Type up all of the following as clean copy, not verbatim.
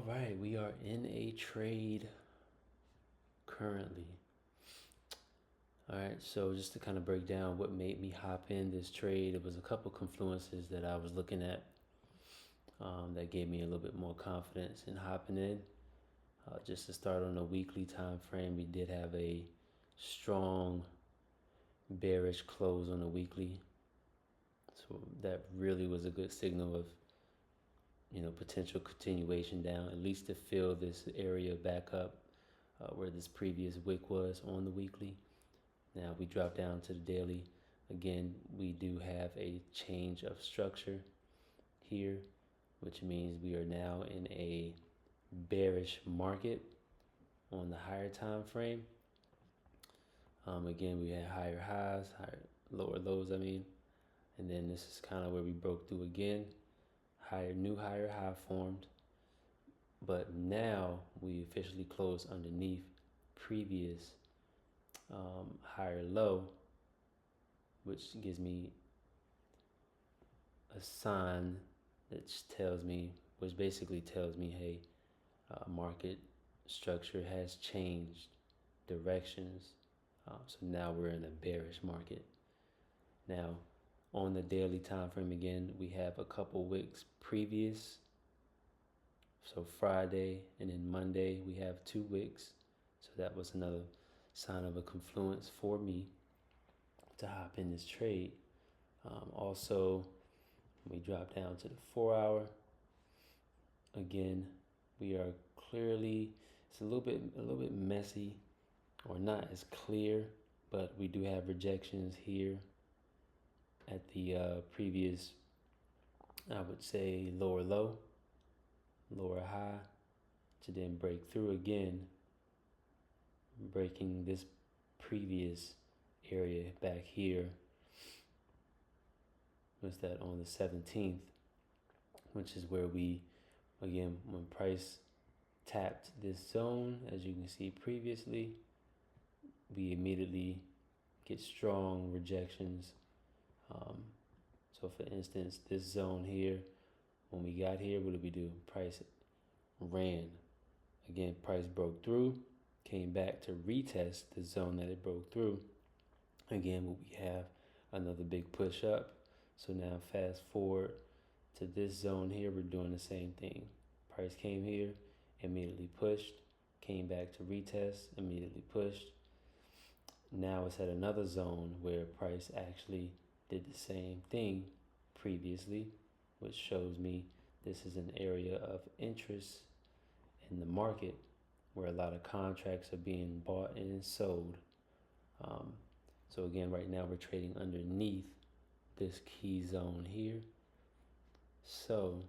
All right, we are in a trade currently. All right, so just to kind of break down what made me hop in this trade, it was a couple confluences that I was looking at that gave me a little bit more confidence in hopping in. Just to start on a weekly time frame, we did have a strong bearish close on the weekly, so that really was a good signal of potential continuation down, at least to fill this area back up where this previous wick was on the weekly. Now we drop down to the daily. Again, we do have a change of structure here, which means we are now in a bearish market on the higher time frame. Again, we had higher highs, lower lows, and then this is kind of where we broke through again. New higher high formed, but now we officially closed underneath previous higher low, which gives me a sign which basically tells me, hey, market structure has changed directions. So now we're in a bearish market. Now, on the daily time frame again, we have a couple wicks previous. So Friday and then Monday we have 2 wicks. So that was another sign of a confluence for me to hop in this trade. Also, we drop down to the 4-hour. Again, we are clearly, it's a little bit messy, or not as clear, but we do have rejections here at the previous, I would say, lower low, lower high, to then break through again, breaking this previous area back here. Was that on the 17th, which is where we, again, when price tapped this zone, as you can see previously, we immediately get strong rejections. So for instance, this zone here, when we got here, what did we do? Price ran. Again, price broke through, came back to retest the zone that it broke through. Again, we have another big push up. So now fast forward to this zone here, we're doing the same thing. Price came here, immediately pushed, came back to retest, immediately pushed. Now it's at another zone where price actually did the same thing previously, which shows me this is an area of interest in the market where a lot of contracts are being bought and sold. So again, right now we're trading underneath this key zone here. So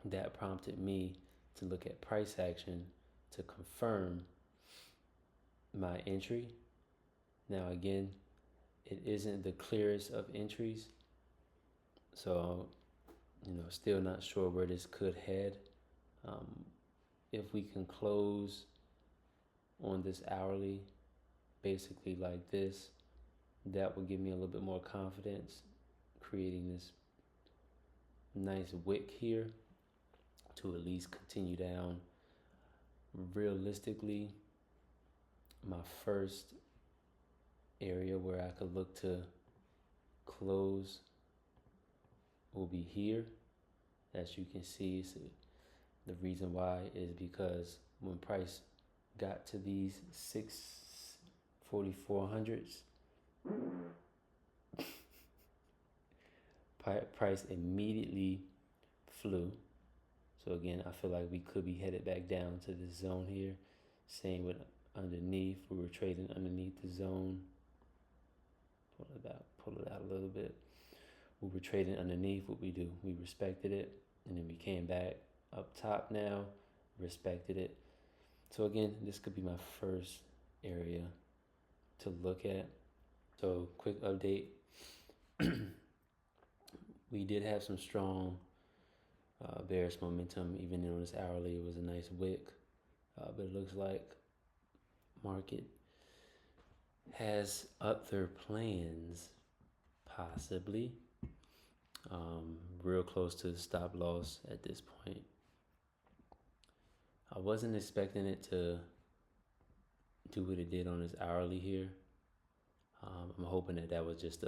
that prompted me to look at price action to confirm my entry. Now again, it isn't the clearest of entries, so still not sure where this could head. If we can close on this hourly basically like this, that will give me a little bit more confidence, creating this nice wick here to at least continue down. Realistically, my first area where I could look to close will be here. As you can see, the reason why is because when price got to these 64400s, price immediately flew. So again, I feel like we could be headed back down to this zone here. Same with underneath. We were trading underneath the zone. Pull it out a little bit. We were trading underneath. What we do, we respected it, and then we came back up top now, respected it. So again, this could be my first area to look at. So quick update. We did have some strong bearish momentum. Even on this hourly, it was a nice wick, but it looks like market has other plans, possibly. Real close to the stop loss at this point. I wasn't expecting it to do what it did on this hourly here. I'm hoping that that was just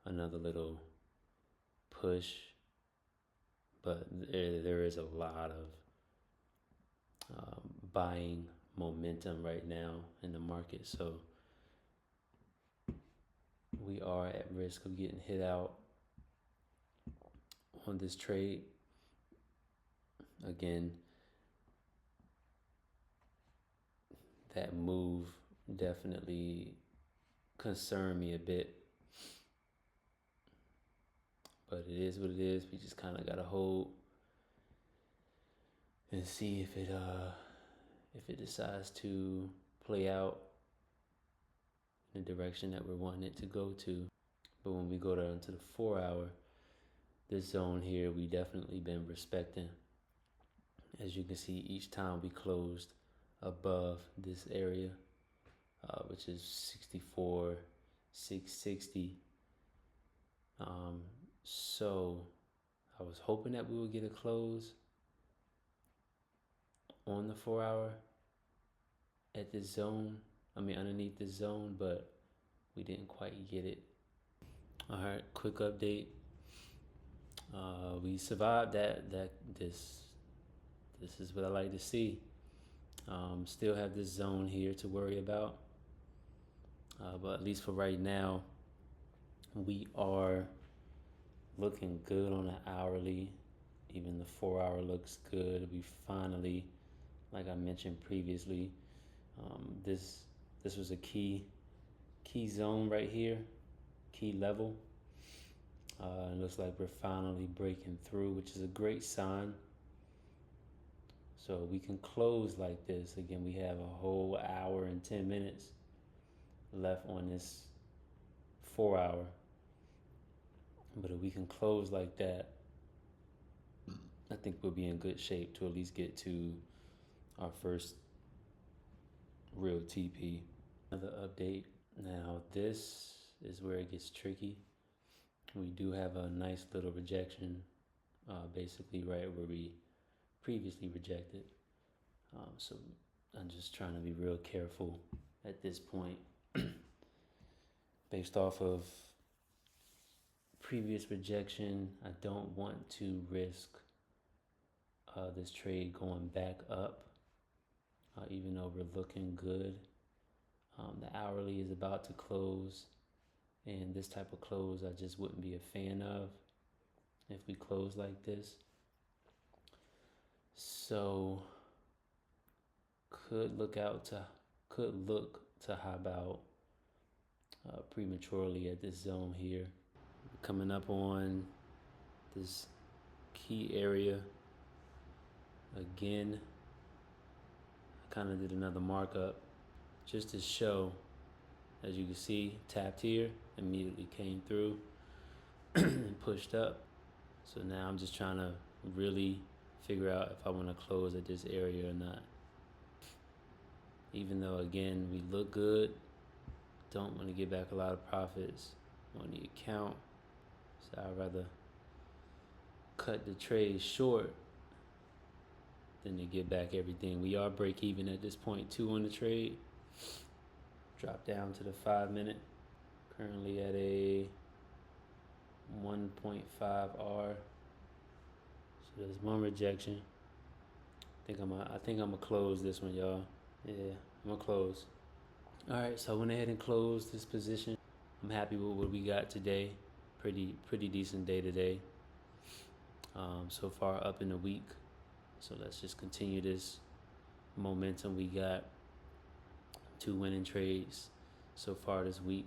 another little push, but there is a lot of buying momentum right now in the market, so we are at risk of getting hit out on this trade. Again, that move definitely concerned me a bit, but it is what it is. We just kind of gotta hold and see if it decides to play out in the direction that we're wanting it to go to. But when we go down to the 4 hour, this zone here, we definitely been respecting. As you can see, each time we closed above this area, which is 64,660. So I was hoping that we would get a close on the 4 hour at this zone. Underneath this zone, but we didn't quite get it. All right, quick update. We survived this is what I like to see. Still have this zone here to worry about, but at least for right now, we are looking good on the hourly. Even the 4 hour looks good. We finally, like I mentioned previously, this was a key zone right here, key level. It looks like we're finally breaking through, which is a great sign. So we can close like this. Again, we have a whole hour and 10 minutes left on this 4 hour. But if we can close like that, I think we'll be in good shape to at least get to our first real TP. Another update. Now this is where it gets tricky. We do have a nice little rejection, basically right where we previously rejected. So I'm just trying to be real careful at this point. Based off of previous rejection, I don't want to risk this trade going back up, even though we're looking good. The hourly is about to close, and this type of close I just wouldn't be a fan of if we close like this. So could look to hop out prematurely at this zone here. Coming up on this key area again. I kind of did another markup just to show. As you can see, tapped here, immediately came through and pushed up. So now I'm just trying to really figure out if I want to close at this area or not. Even though, again, we look good, don't want to get back a lot of profits on the account. So I'd rather cut the trade short than to get back everything. We are break even at this point too on the trade. Drop down to the 5 minute. Currently at a 1.5 R. So there's one rejection. I think I'm gonna close this one, y'all. Yeah, I'm gonna close. All right, so I went ahead and closed this position. I'm happy with what we got today. Pretty decent day today. So far up in the week. So let's just continue this momentum we got. 2 winning trades so far this week.